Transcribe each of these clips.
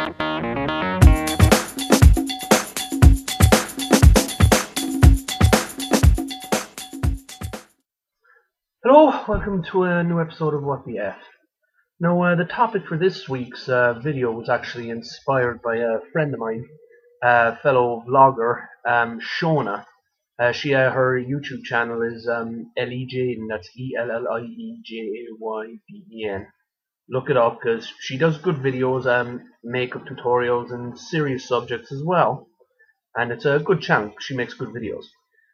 Hello, welcome to a new episode of What the F. Now, the topic for this week's video was actually inspired by a friend of mine, a fellow vlogger, Shana. Her YouTube channel is Lejayden, that's Elliejaydyen. Look it up because she does good videos, makeup tutorials, and serious subjects as well. And it's a good channel. She makes good videos.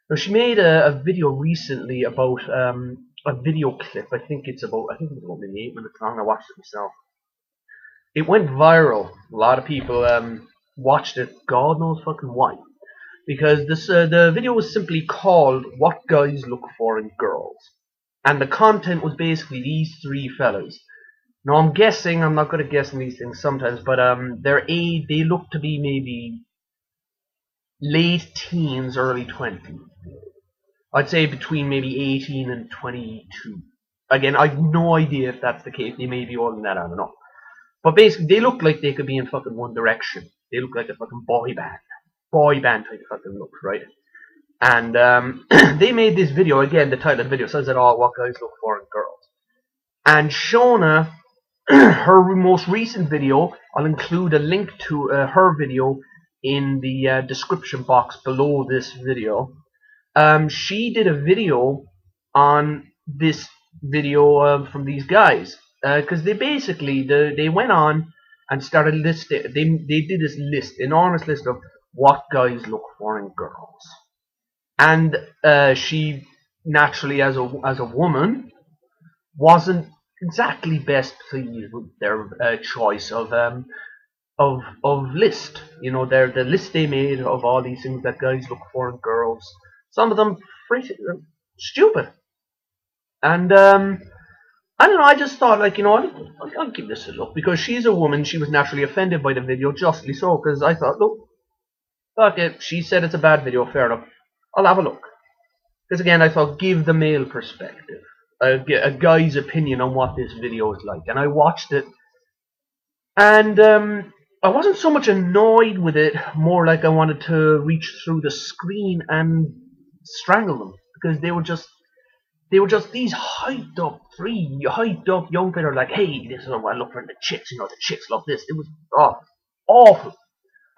Now, she made a video recently about a video clip. I think it was about maybe 8 minutes long. I watched it myself. It went viral. A lot of people watched it. God knows fucking why. Because the video was simply called "What Guys Look For in Girls," and the content was basically these three fellas. Now, I'm guessing. I'm not good at guessing these things sometimes, but they look to be maybe late teens, early 20s. I'd say between maybe 18 and 22. Again, I've no idea if that's the case. They may be older than that, I don't know. But basically, they look like they could be in fucking One Direction. They look like a fucking boy band. Boy band type fucking look, right? And they made this video. Again, the title of the video says it all, "What Guys Look For in Girls." And Shana, her most recent video, I'll include a link to her video in the description box below this video. She did a video on this video from these guys because they basically they went on and started listing. They did this enormous list of what guys look for in girls, and she naturally, as a woman, wasn't exactly best pleased with their choice of list. You know, the list they made of all these things that guys look for in girls. Some of them pretty stupid. And I don't know, I just thought, like, you know, I'll give this a look. Because she's a woman, she was naturally offended by the video, justly so. Because I thought, look, fuck it, she said it's a bad video, fair enough. I'll have a look. Because again, I thought, give the male perspective. A guy's opinion on what this video is like. And I watched it. And I wasn't so much annoyed with it, more like I wanted to reach through the screen and strangle them, because they were just these hyped up young people, like, hey, this is what I look for in the chicks, you know, the chicks love this. It was awful.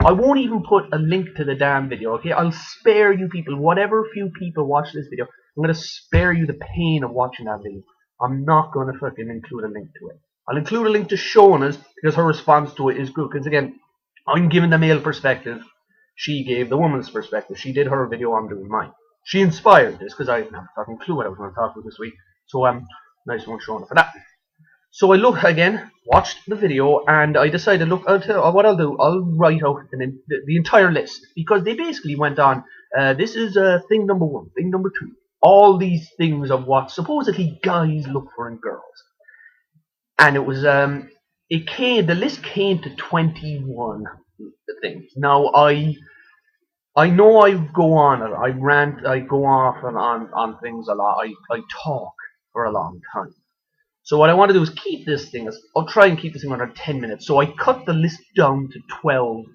I won't even put a link to the damn video, okay? I'll spare you people, whatever few people watch this video, I'm gonna spare you the pain of watching that video. I'm not gonna fucking include a link to it. I'll include a link to Shauna's because her response to it is good. Because again, I'm giving the male perspective. She gave the woman's perspective. She did her video, I'm doing mine. She inspired this because I didn't have a fucking clue what I was going to talk about this week. So nice one, Shana, for that. So I watched the video, and I decided, look, what I'll do, I'll write out the entire list, because they basically went on. This is thing number 1, thing number 2, all these things of what supposedly guys look for in girls. And it was the list came to 21 things. Now I know I go on, I rant, I go off and on things a lot. I talk for a long time. So what I want to do is keep this thing. I'll try and keep this thing under 10 minutes. So I cut the list down to 12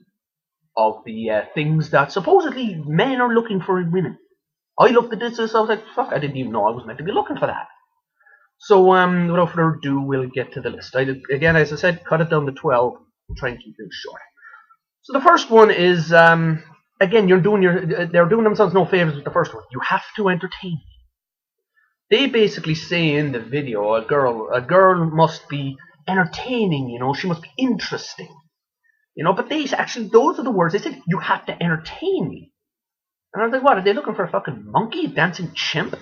of the things that supposedly men are looking for in women. I looked at this and I was like, fuck, I didn't even know I was meant to be looking for that. So, without further ado, we'll get to the list. Again, as I said, cut it down to 12. I'll try and keep it short. So the first one is, again, they're doing themselves no favors with the first one. You have to entertain. They basically say in the video, a girl must be entertaining, you know, she must be interesting. You know, but those are the words. They said, you have to entertain me. And I was like, what, are they looking for a fucking monkey, a dancing chimp?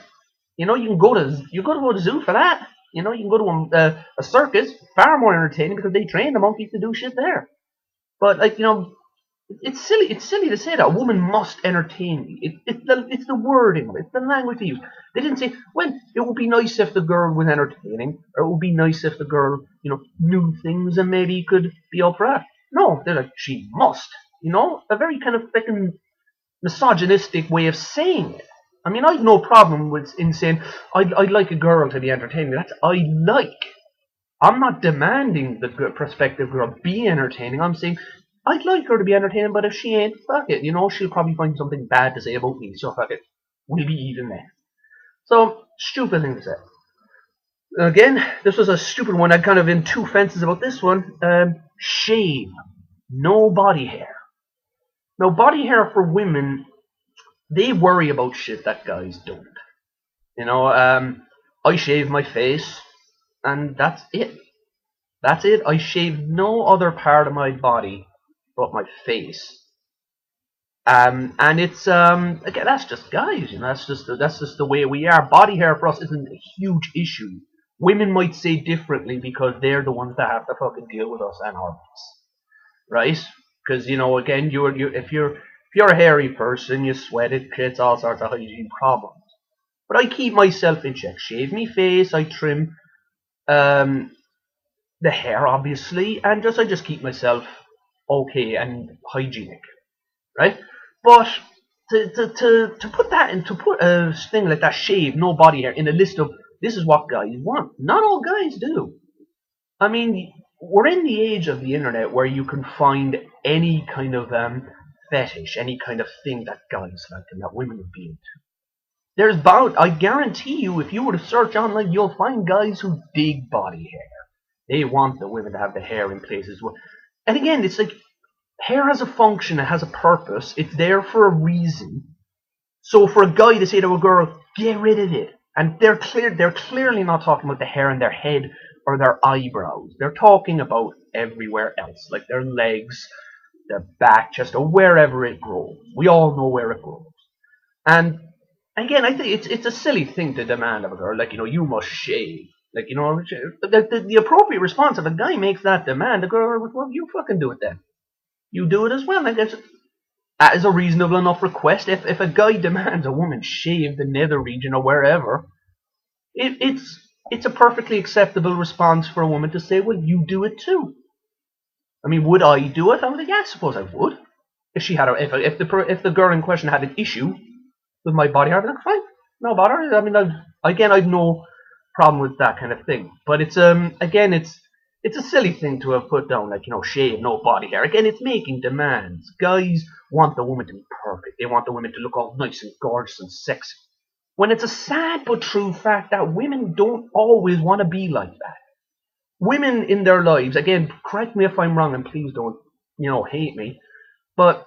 You know, you can go to the zoo for that. You know, you can go to a circus, far more entertaining because they train the monkeys to do shit there. But, like, you know, it's silly to say that a woman must entertain me. It's the wording, it's the language they use. They didn't say, well, it would be nice if the girl was entertaining, or it would be nice if the girl, you know, knew things and maybe could be up for that. No, they're like, she must. You know, a very kind of fucking misogynistic way of saying it. I mean, I've no problem in saying I'd like a girl to be entertaining. That's I like. I'm not demanding the prospective girl be entertaining. I'm saying I'd like her to be entertaining, but if she ain't, fuck it. She'll probably find something bad to say about me, so fuck it. We'll be even then. So, stupid thing to say. Again, this was a stupid one. I'm kind of in two fences about this one. Shave. No body hair. Now, body hair for women, they worry about shit that guys don't. I shave my face, and that's it. That's it. I shave no other part of my body but my face. And it's again, that's just guys. That's just the way we are. Body hair for us isn't a huge issue. Women might say differently because they're the ones that have to fucking deal with us and our mess, right? Because again, if you're a hairy person, you sweat, it creates all sorts of hygiene problems. But I keep myself in check. Shave me face. I trim um, the hair, obviously, and I just keep myself okay and hygienic, right? But to put that in, to put a thing like that, shave, no body hair, in a list of this is what guys want. Not all guys do. I mean, we're in the age of the internet where you can find any kind of fetish, any kind of thing that guys like and that women would be into. I guarantee you, if you were to search online, you'll find guys who dig body hair. They want the women to have the hair in places where, and again, it's like hair has a function, it has a purpose, it's there for a reason. So for a guy to say to a girl, get rid of it, and they're clearly not talking about the hair in their head or their eyebrows. They're talking about everywhere else, like their legs, their back, chest, or wherever it grows. We all know where it grows. And again, I think it's a silly thing to demand of a girl, like you must shave. Like the appropriate response if a guy makes that demand, the girl, well, you fucking do it then. You do it as well. Like that is a reasonable enough request. If a guy demands a woman shave the nether region or wherever, it's a perfectly acceptable response for a woman to say, well, you do it too. I mean, would I do it? I was like, yeah, I suppose I would. If she had if the girl in question had an issue with my body hair, I'd be like, fine, no bother. I mean, I've no problem with that kind of thing. But it's again, it's a silly thing to have put down, like shave, no body hair. Again, it's making demands. Guys want the woman to be perfect. They want the woman to look all nice and gorgeous and sexy. When it's a sad but true fact that women don't always want to be like that. Women in their lives, again, correct me if I'm wrong, and please don't hate me, but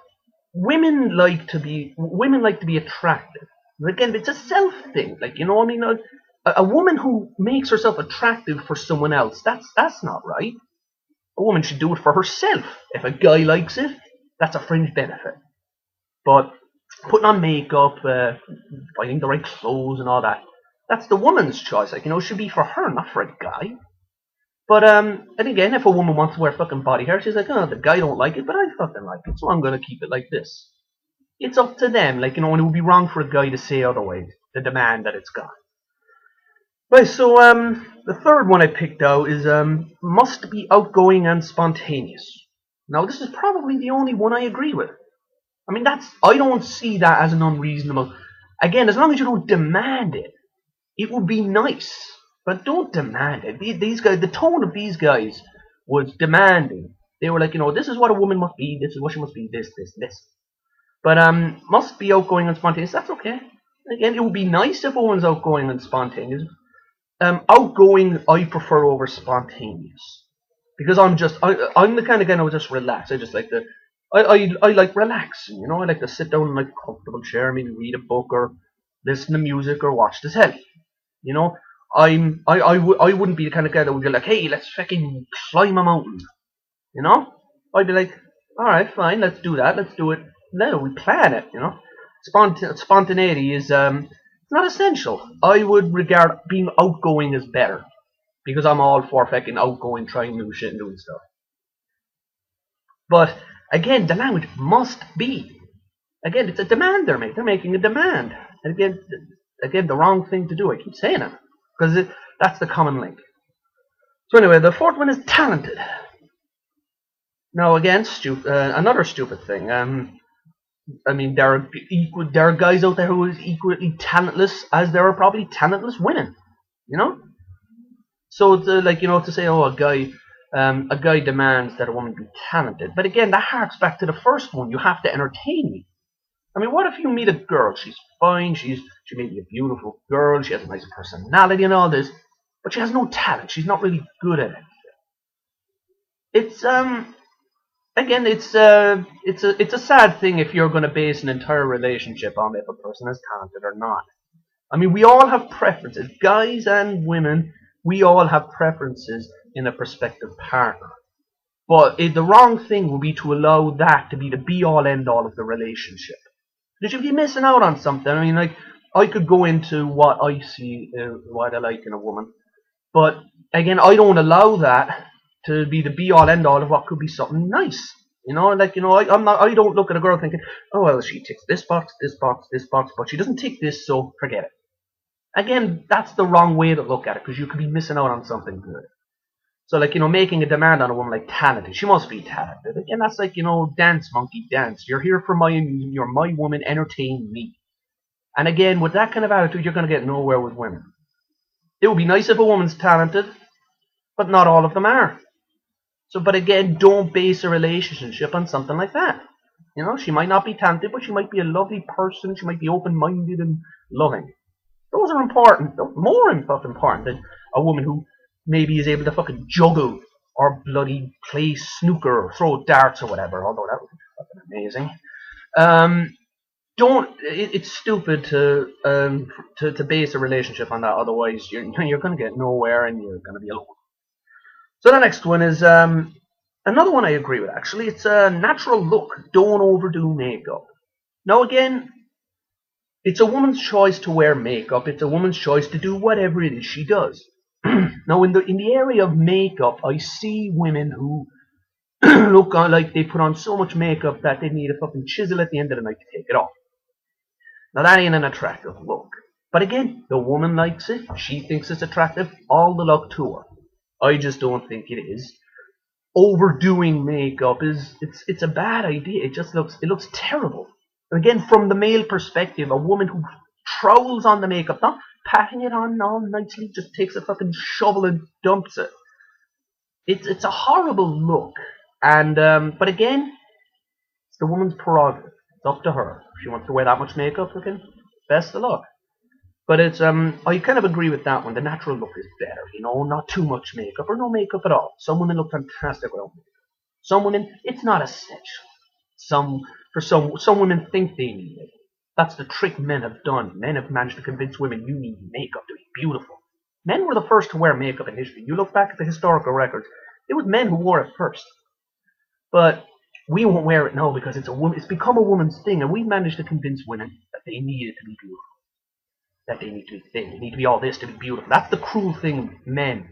women like to be attractive. Again, it's a self thing. Like I mean, a woman who makes herself attractive for someone else, that's not right. A woman should do it for herself. If a guy likes it, that's a fringe benefit. But putting on makeup, finding the right clothes and all that, that's the woman's choice. Like it should be for her, not for a guy. But and again, if a woman wants to wear fucking body hair, she's like, oh, the guy don't like it, but I fucking like it, so I'm gonna keep it like this. It's up to them. Like and it would be wrong for a guy to say otherwise, to demand that it's gone. Right. So the third one I picked out is must be outgoing and spontaneous. Now this is probably the only one I agree with. I mean, I don't see that as an unreasonable. Again, as long as you don't demand it, it would be nice, but don't demand it. These guys, the tone of these guys was demanding. They were like, this is what a woman must be. This is what she must be. This. But must be outgoing and spontaneous. That's okay. Again, it would be nice if a woman's outgoing and spontaneous. Outgoing, I prefer over spontaneous because I'm the kind of guy who just relax. I just like to. I like relaxing. I like to sit down in like a comfortable chair, maybe read a book or listen to music or watch the telly. You know, I wouldn't be the kind of guy that would be like, hey, let's fucking climb a mountain. I'd be like, all right, fine, let's do that. Let's do it. No, we plan it. Spontaneity is not essential. I would regard being outgoing as better because I'm all for fucking outgoing, trying new shit and doing stuff. But again, the language must be. Again, it's a demand they're making. They're making a demand. And again, the wrong thing to do. I keep saying it because that's the common link. So anyway, the fourth one is talented. Now again, another stupid thing. I mean, there are guys out there who are equally talentless as there are probably talentless women. You know, So to, like, to say, oh, a guy demands that a woman be talented. But again, that harks back to the first one. You have to entertain me. I mean, what if you meet a girl? She's fine. She may be a beautiful girl. She has a nice personality and all this, but she has no talent. She's not really good at it. It's again, it's a sad thing if you're going to base an entire relationship on if a person is talented or not. I mean, we all have preferences, guys and women. We all have preferences in a prospective partner. But the wrong thing would be to allow that to be the be-all, end-all of the relationship. Because you'd be missing out on something. I mean, like, I could go into what I see, what I like in a woman. But, again, I don't allow that to be the be-all, end-all of what could be something nice. I don't look at a girl thinking, oh, well, she ticks this box, this box, this box, but she doesn't tick this, so forget it. Again, that's the wrong way to look at it, because you could be missing out on something good. So, like, making a demand on a woman like talented. She must be talented. Again, that's like, dance, monkey, dance. You're here for you're my woman, entertain me. And again, with that kind of attitude, you're going to get nowhere with women. It would be nice if a woman's talented, but not all of them are. So, but again, don't base a relationship on something like that. She might not be talented, but she might be a lovely person. She might be open-minded and loving. Those are important. More important than a woman who maybe is able to fucking juggle or bloody play snooker or throw darts or whatever. Although that would be fucking amazing. Don't. It's stupid to base a relationship on that. Otherwise, you're going to get nowhere and you're going to be alone. So the next one is another one I agree with. Actually, it's a natural look. Don't overdo makeup. Now again, it's a woman's choice to wear makeup. It's a woman's choice to do whatever it is she does. Now, in the area of makeup, I see women who look like they put on so much makeup that they need a fucking chisel at the end of the night to take it off. Now, that ain't an attractive look. But again, the woman likes it. She thinks it's attractive. All the luck to her. I just don't think it is. Overdoing makeup it's a bad idea. It looks terrible. Again, from the male perspective, a woman who trowels on the makeup, not patting it on all nicely, just takes a fucking shovel and dumps it. It's a horrible look. And but again, it's the woman's prerogative. It's up to her. If she wants to wear that much makeup, again, best of luck. But it's I kind of agree with that one. The natural look is better, not too much makeup or no makeup at all. Some women look fantastic without makeup. Some women, it's not essential. Some women think they need it. That's the trick men have done. Men have managed to convince women you need makeup to be beautiful. Men were the first to wear makeup in history. You look back at the historical records, it was men who wore it first. But we won't wear it now because it's become a woman's thing, and we've managed to convince women that they need it to be beautiful. That they need to be thin. They need to be all this to be beautiful. That's the cruel thing men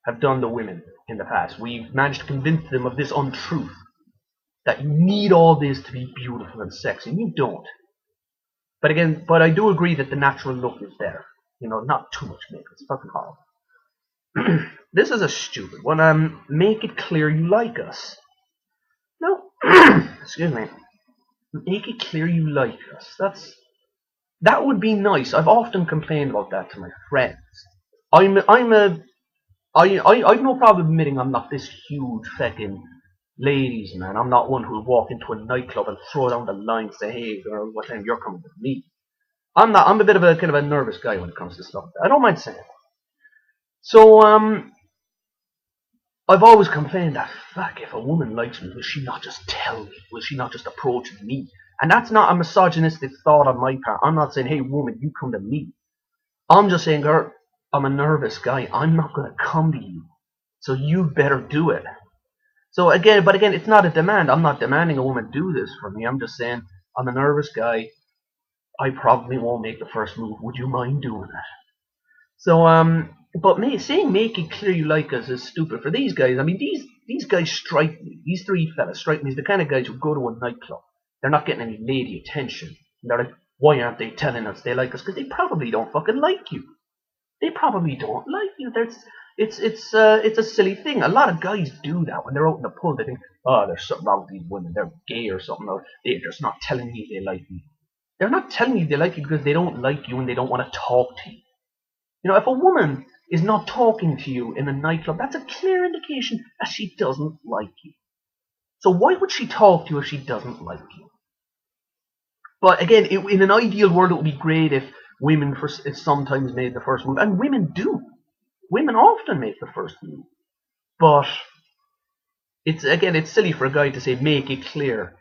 have done to women in the past. We've managed to convince them of this untruth. That you need all this to be beautiful and sexy. And you don't. But again, I do agree that the natural look is better. Not too much makeup. It's fucking horrible. This is a stupid one. Make it clear you like us. No. Excuse me. Make it clear you like us. That would be nice. I've often complained about that to my friends. I've no problem admitting I'm not this huge fucking ladies man. I'm not one who'll walk into a nightclub and throw down the line and say, hey girl, what time you're coming with me? I'm a bit of a kind of a nervous guy when it comes to stuff. I don't mind saying it. So I've always complained that, fuck, if a woman likes me, will she not just tell me? Will she not just approach me? And that's not a misogynistic thought on my part. I'm not saying, hey woman, you come to me. I'm just saying, girl, I'm a nervous guy. I'm not going to come to you. So you better do it. So again, it's not a demand. I'm not demanding a woman do this for me. I'm just saying, I'm a nervous guy. I probably won't make the first move. Would you mind doing it? So, but saying make it clear you like us is stupid for these guys. I mean, these guys strike me. These three fellas strike me as the kind of guys who go to a nightclub. They're not getting any lady attention. And they're like, why aren't they telling us they like us? Because they probably don't fucking like you. They probably don't like you. It's a silly thing. A lot of guys do that when they're out in the pub. They think, oh, there's something wrong with these women. They're gay or something. Or they're just not telling me they like me. They're not telling you they like you because they don't like you and they don't want to talk to you. If a woman is not talking to you in a nightclub, that's a clear indication that she doesn't like you. So why would she talk to you if she doesn't like you? But again, in an ideal world, it would be great if women sometimes made the first move, and women do. Women often make the first move, but it's silly for a guy to say make it clear.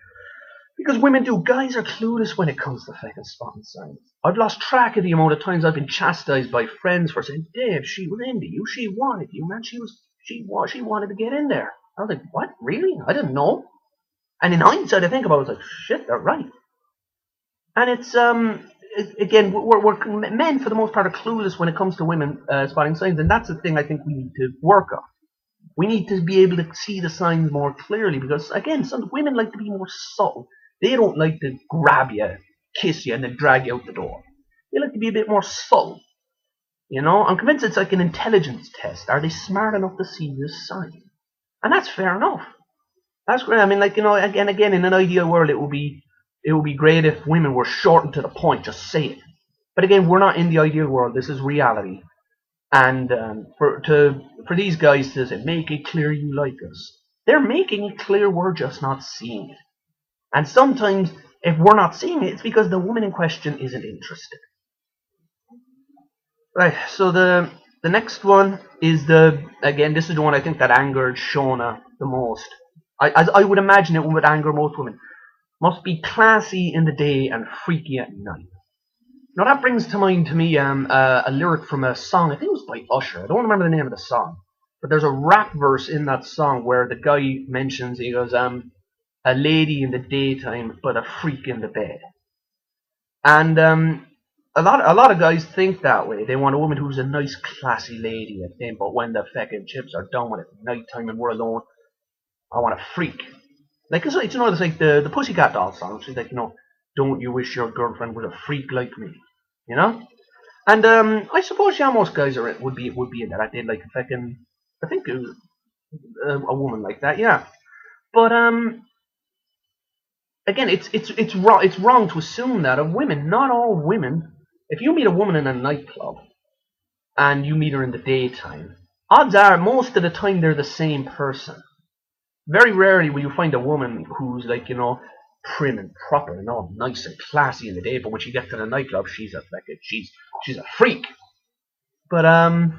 Because women do. Guys are clueless when it comes to fucking spotting signs. I've lost track of the amount of times I've been chastised by friends for saying, Dave, she was into you. She wanted you, man. She wanted to get in there. I was like, what? Really? I didn't know. And in hindsight, I think about it, I was like, shit, they're right. And it's, again, men for the most part are clueless when it comes to women spotting signs. And that's the thing I think we need to work on. We need to be able to see the signs more clearly because, again, some women like to be more subtle. They don't like to grab you, kiss you, and then drag you out the door. They like to be a bit more subtle. You know, I'm convinced it's like an intelligence test. Are they smart enough to see this sign? And that's fair enough. That's great. I mean, like, you know, again, in an ideal world, it would be great if women were short and to the point. Just say it. But again, we're not in the ideal world. This is reality. And for these guys to say, make it clear you like us, they're making it clear we're just not seeing it. And sometimes, if we're not seeing it, it's because the woman in question isn't interested. Right. So the next one is this is the one I think that angered Shana the most. I would imagine it would anger most women. Must be classy in the day and freaky at night. Now that brings to mind to me a lyric from a song. I think it was by Usher. I don't remember the name of the song, but there's a rap verse in that song where the guy mentions, he goes, a lady in the daytime, but a freak in the bed. And a lot of guys think that way. They want a woman who's a nice, classy lady, I think. But when the fucking chips are done, when it's nighttime and we're alone, I want a freak. Like it's like the Pussycat Dolls song. She's like, don't you wish your girlfriend was a freak like me? You know? And I suppose most guys would be in that. I did like I think it was a woman like that, yeah. But again, it's wrong. It's wrong to assume that of women. Not all women. If you meet a woman in a nightclub and you meet her in the daytime, odds are most of the time they're the same person. Very rarely will you find a woman who's like prim and proper and all nice and classy in the day, but when she gets to the nightclub, she's a freak. But no,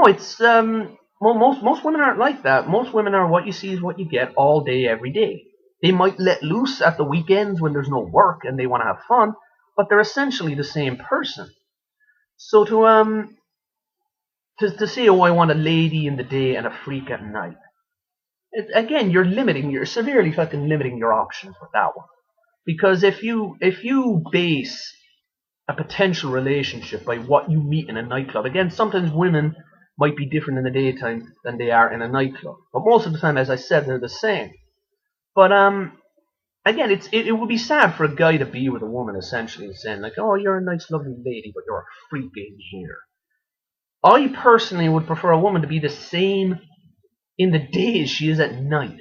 it's most women aren't like that. Most women are what you see is what you get all day, every day. They might let loose at the weekends when there's no work and they want to have fun, but they're essentially the same person. So to say, oh, I want a lady in the day and a freak at night. Again, you're severely fucking limiting your options with that one. Because if you base a potential relationship by what you meet in a nightclub, again, sometimes women might be different in the daytime than they are in a nightclub. But most of the time, as I said, they're the same. But again, it would be sad for a guy to be with a woman essentially and saying like, oh, you're a nice, lovely lady, but you're a freak in here. I personally would prefer a woman to be the same in the day as she is at night.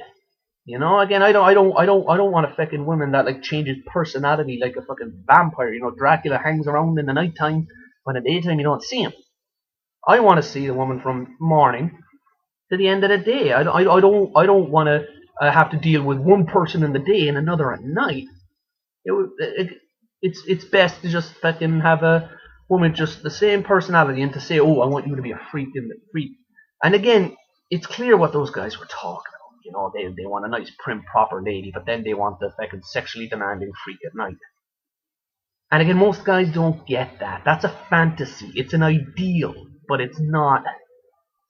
Again, I don't want a fucking woman that like changes personality like a fucking vampire. Dracula hangs around in the nighttime, but in the daytime you don't see him. I want to see the woman from morning to the end of the day. I don't want to have to deal with one person in the day and another at night. It's best to just fucking have a woman just the same personality and to say, oh, I want you to be a freak in the freak. And again, it's clear what those guys were talking about. They want a nice, prim, proper lady, but then they want the fucking sexually demanding freak at night. And again, most guys don't get that. That's a fantasy. It's an ideal, but it's not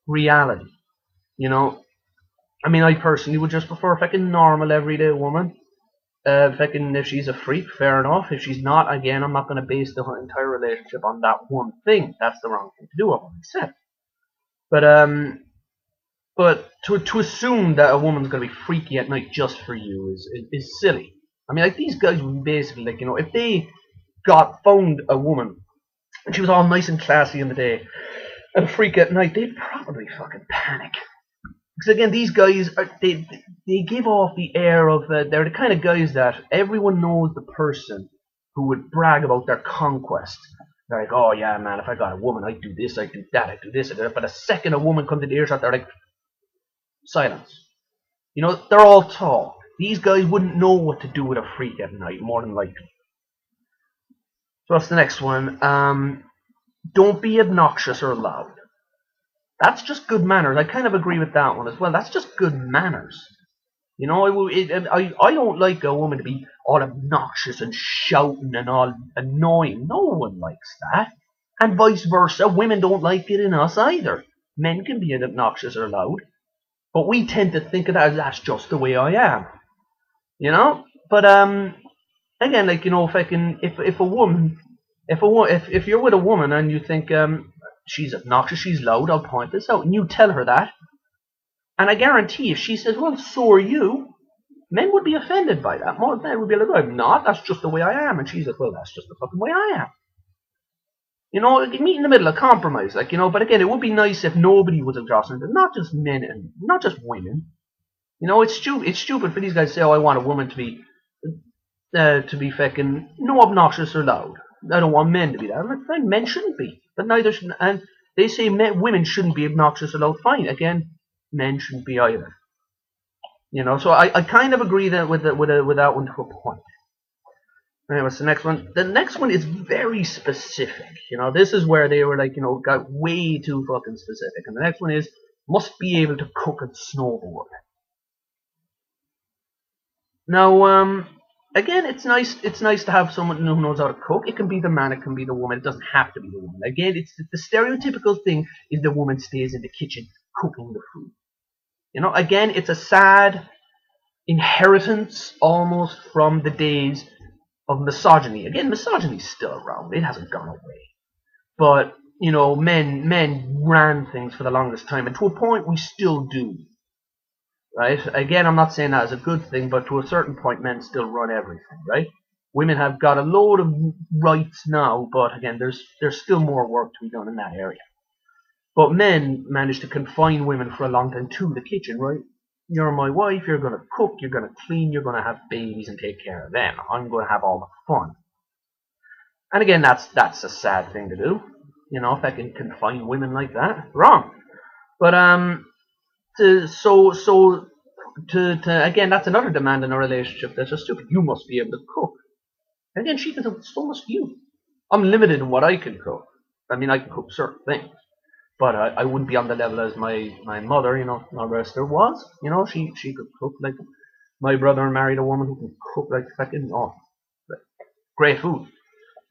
reality. I mean, I personally would just prefer a fucking normal, everyday woman. If she's a freak, fair enough. If she's not, again, I'm not going to base the entire relationship on that one thing. That's the wrong thing to do, I've already said. But to assume that a woman's going to be freaky at night just for you is silly. I mean, like, these guys would basically, like, if they found a woman and she was all nice and classy in the day and a freak at night, they'd probably fucking panic. Because again, these guys they give off the air of they're the kind of guys that everyone knows the person who would brag about their conquest. They're like, oh yeah, man, if I got a woman, I'd do this, I'd do that, I'd do this, I'd do that. But the second a woman comes into earshot, they're like, silence. You know, they're all tall. These guys wouldn't know what to do with a freak at night, more than likely. So what's the next one? Don't be obnoxious or loud. That's just good manners. I kind of agree with that one as well. That's just good manners. You know, I don't like a woman to be all obnoxious and shouting and all annoying. No one likes that. And vice versa, women don't like it in us either. Men can be obnoxious or loud, but we tend to think of that as that's just the way I am. You know? But again, like, you know, if a woman, if you're with a woman and you think she's obnoxious, she's loud, I'll point this out, and you tell her that, and I guarantee if she says, well, so are you, men would be offended by that. Most men would be like, oh, I'm not, that's just the way I am. And she's like, well, that's just the fucking way I am. You know, meet in the middle, a compromise, like, you know, but again, it would be nice if nobody was exhausted, not just men and not just women. You know, it's stupid for these guys to say, oh, I want a woman to be fucking no obnoxious or loud. I don't want men to be that. I'm like, fine, men shouldn't be, but neither should. And they say women shouldn't be obnoxious or loud. Fine, again, men shouldn't be either. You know, so I kind of agree that with that one to a point. Anyway, what's the next one? The next one is very specific. You know, this is where they were like, you know, got way too fucking specific. And the next one is must be able to cook and snowboard. Now, again, it's nice. It's nice to have someone who knows how to cook. It can be the man. It can be the woman. It doesn't have to be the woman. Again, it's the stereotypical thing is the woman stays in the kitchen cooking the food. You know, again, it's a sad inheritance almost from the days of misogyny. Again, misogyny's still around. It hasn't gone away. But, you know, men ran things for the longest time, and to a point we still do. Right? Again, I'm not saying that as a good thing, but to a certain point men still run everything, right? Women have got a load of rights now, but again, there's still more work to be done in that area. But men managed to confine women for a long time to the kitchen, right? You're my wife, you're going to cook, you're going to clean, you're going to have babies and take care of them. I'm going to have all the fun. And again, that's a sad thing to do. You know, if I can confine women like that, wrong. But again, that's another demand in a relationship that's just stupid. You must be able to cook. And again, she can say, so must you. I'm limited in what I can cook. I mean, I can cook certain things. But I wouldn't be on the level as my mother, you know, my Esther was. You know, she could cook like my brother married a woman who can cook like fucking great food.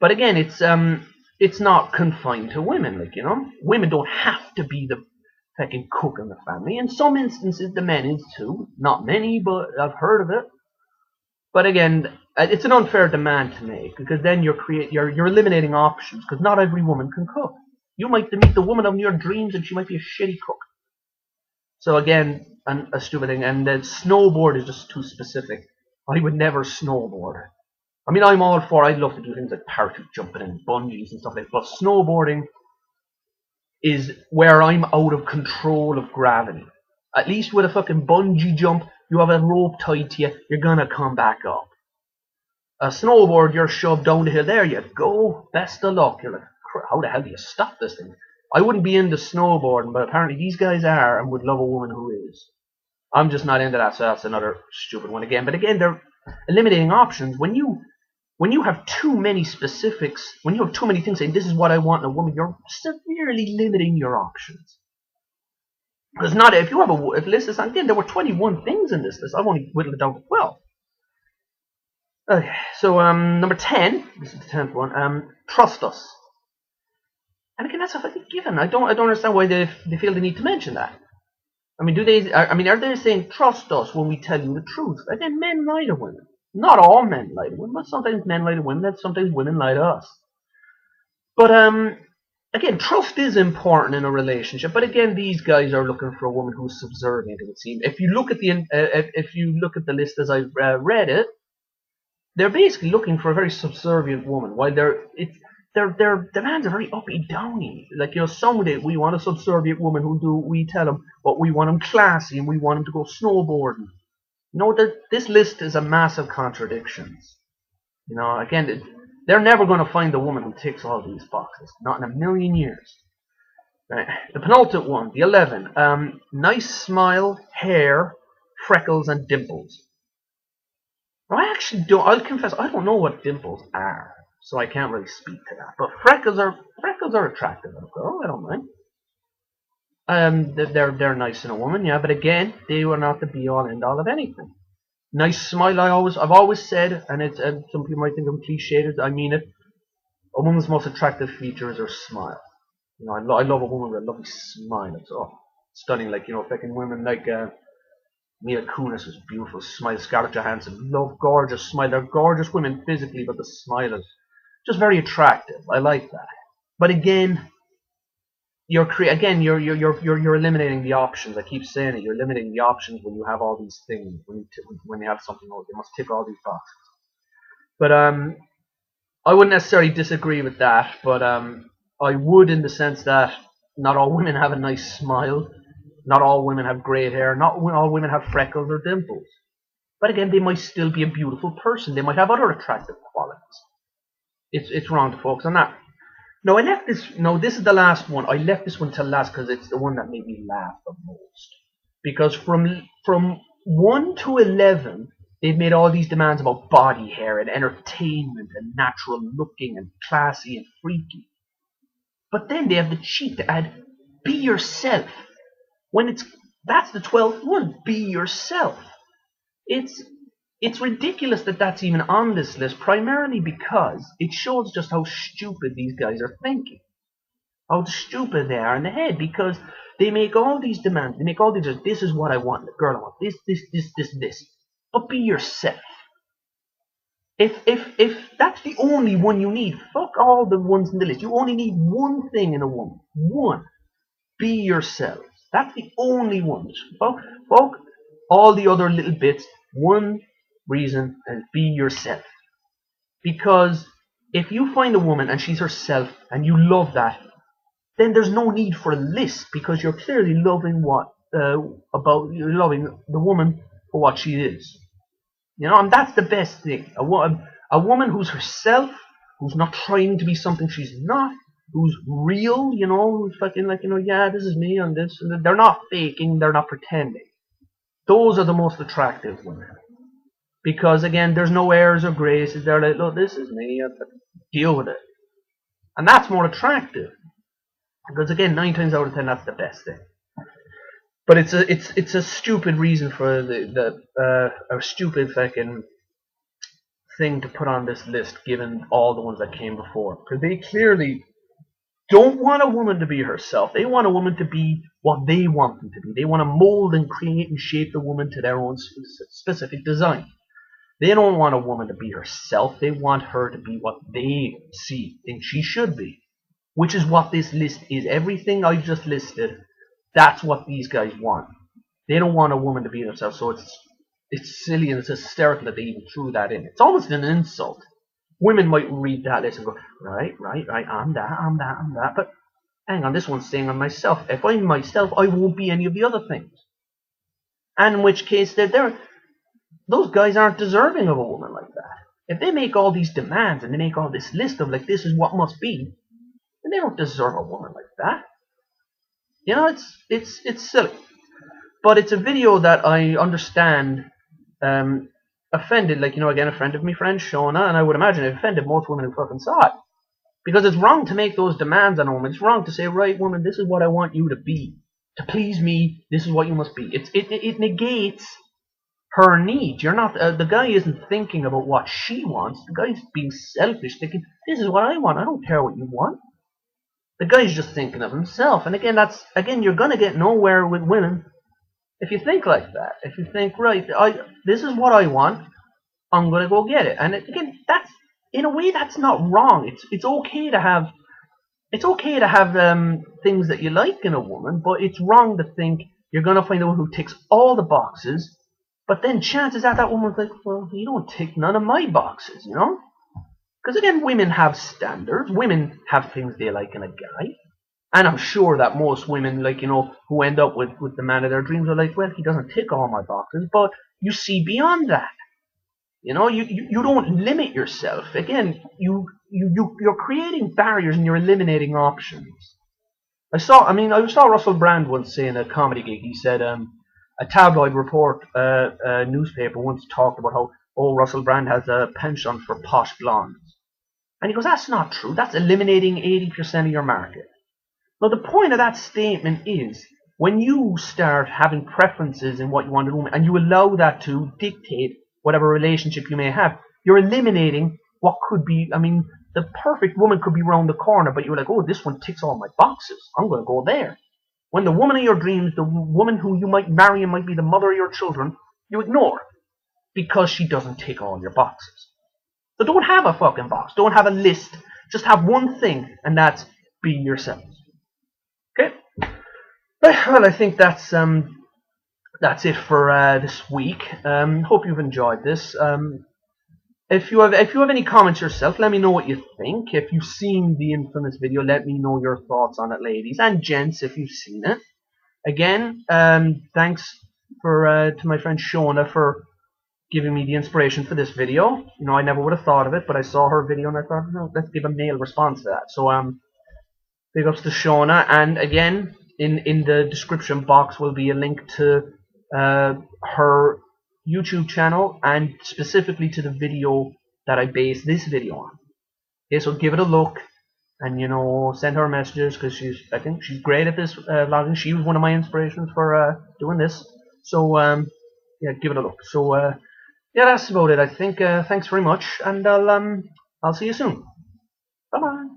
But again, it's not confined to women, like, you know. Women don't have to be the fucking cook in the family. In some instances the men is too. Not many, but I've heard of it. But again, it's an unfair demand to make because then you're eliminating options because not every woman can cook. You might meet the woman of your dreams and she might be a shitty cook. So again, a stupid thing. And the snowboard is just too specific. I would never snowboard. I mean, I'm all for, I'd love to do things like parachute jumping and bungees and stuff like that. But snowboarding is where I'm out of control of gravity. At least with a fucking bungee jump, you have a rope tied to you, you're gonna come back up. A snowboard, you're shoved down the hill. There you go. Best of luck. You're like, how the hell do you stop this thing? I wouldn't be into snowboarding, but apparently these guys are and would love a woman who is. I'm just not into that, so that's another stupid one again. But again, they're eliminating options. When you have too many specifics, when you have too many things saying this is what I want in a woman, you're severely limiting your options. There's not, if you have a list is again, there were 21 things in this list. I've only whittled it down to 12. Okay, so number 10, this is the 10th one, trust us. And again, that's a fucking given. I don't understand why they feel the need to mention that. I mean, are they saying trust us when we tell you the truth? Again, men lie to women. Not all men lie to women, but sometimes men lie to women, and sometimes women lie to us. But again, trust is important in a relationship. But again, these guys are looking for a woman who's subservient. It would seem. If you look at the list as I've read it, they're basically looking for a very subservient woman. While their demands are very uppy downy. Like, you know, someday we want a subservient woman we tell them, but we want them classy and we want them to go snowboarding. You know, this list is a massive contradictions. You know, again, They're never going to find the woman who ticks all these boxes. Not in a million years. Right. The penultimate one, the 11. Nice smile, hair, freckles, and dimples. Now, I actually don't. I'll confess, I don't know what dimples are, so I can't really speak to that. But freckles are attractive in a girl. I don't mind. They're nice in a woman, yeah. But again, they were not the be all end all of anything. Nice smile. I've always said, and some people might think I'm cliched. I mean it. A woman's most attractive feature is her smile. You know, I love a woman with a lovely smile. It's stunning. Like, you know, fucking women like Mila Kunis was beautiful smile. Scarlett Johansson, love gorgeous smile. They're gorgeous women physically, but the smile is just very attractive. I like that. But again, you're eliminating the options. I keep saying it. You're eliminating the options when you have all these things. When you have something, you must tick all these boxes. But I wouldn't necessarily disagree with that. But I would, in the sense that not all women have a nice smile. Not all women have great hair. Not all women have freckles or dimples. But again, they might still be a beautiful person. They might have other attractive qualities. It's wrong to focus on that. No, I left this. No, this is the last one. I left this one till last because it's the one that made me laugh the most. Because from 1 to 11, they've made all these demands about body hair and entertainment and natural looking and classy and freaky. But then they have the cheek to add, be yourself. When that's the 12th one. Be yourself. It's ridiculous that that's even on this list, primarily because it shows just how stupid these guys are thinking. How stupid they are in the head, because they make all these demands. They make all these, this is what I want, the girl I want, this. But be yourself. If that's the only one you need, fuck all the ones in the list. You only need one thing in a woman. One. Be yourself. That's the only one. Fuck all the other little bits. One reason, and be yourself. Because if you find a woman and she's herself and you love that, then there's no need for a list, because you're clearly loving you're loving the woman for what she is. You know, and that's the best thing. A woman who's herself, who's not trying to be something she's not, who's real, you know, who's fucking like, you know, yeah, this is me and this. And they're not faking, they're not pretending. Those are the most attractive women. Because again, there's no airs or graces. They're like, look, this is me. Deal with it. And that's more attractive. Because again, 9 times out of 10, that's the best thing. But it's a stupid reason for a stupid fucking thing to put on this list, given all the ones that came before. Because they clearly don't want a woman to be herself. They want a woman to be what they want them to be. They want to mold and create and shape the woman to their own specific design. They don't want a woman to be herself. They want her to be what they think she should be. Which is what this list is. Everything I just listed, that's what these guys want. They don't want a woman to be themselves. So it's silly and it's hysterical that they even threw that in. It's almost an insult. Women might read that list and go, right, I'm that. But hang on, this one's saying I'm myself. If I'm myself, I won't be any of the other things. And in which case, those guys aren't deserving of a woman like that. If they make all these demands and they make all this list of like, this is what must be, then they don't deserve a woman like that. You know, it's silly. But it's a video that I understand offended, like, you know, again, offended my friend Shana, and I would imagine it offended most women who fucking saw it. Because it's wrong to make those demands on a woman. It's wrong to say, right, woman, this is what I want you to be. To please me, this is what you must be. It negates her needs. You're not the guy isn't thinking about what she wants. The guy's being selfish, thinking, this is what I want. I don't care what you want. The guy's just thinking of himself. And again, you're gonna get nowhere with women if you think like that. If you think, right, this is what I want, I'm gonna go get it. And again, that's in a way that's not wrong. It's okay to have things that you like in a woman, but it's wrong to think you're gonna find a woman who ticks all the boxes. But then chances are that woman's like, well, you don't tick none of my boxes, you know? Because again, women have standards. Women have things they like in a guy. And I'm sure that most women, like, you know, who end up with the man of their dreams are like, well, he doesn't tick all my boxes. But you see beyond that. You know, you don't limit yourself. Again, you're creating barriers and you're eliminating options. I saw Russell Brand once say in a comedy gig. He said, a tabloid report, a newspaper once talked about how, oh, Russell Brand has a penchant for posh blondes, and he goes, that's not true. That's eliminating 80% of your market. Now, the point of that statement is when you start having preferences in what you want to do and you allow that to dictate whatever relationship you may have, you're eliminating what could be, I mean, the perfect woman could be around the corner, but you're like, oh, this one ticks all my boxes. I'm going to go there. When the woman of your dreams, the woman who you might marry and might be the mother of your children, you ignore because she doesn't tick all your boxes. So don't have a fucking box. Don't have a list. Just have one thing, and that's be yourself. Okay? Well, I think that's it for this week. Hope you've enjoyed this. If you have any comments yourself, let me know what you think. If you've seen the infamous video, let me know your thoughts on it, ladies and gents, if you've seen it. Again, thanks to my friend Shana for giving me the inspiration for this video. You know, I never would have thought of it, but I saw her video and I thought, no, let's give a male response to that. So big ups to Shana, and again, in the description box will be a link to her YouTube channel and specifically to the video that I based this video on. Okay, so give it a look and, you know, send her messages because I think she's great at this vlogging. She was one of my inspirations for doing this. So yeah, give it a look. So yeah, that's about it. I think. Thanks very much, and I'll see you soon. Bye bye.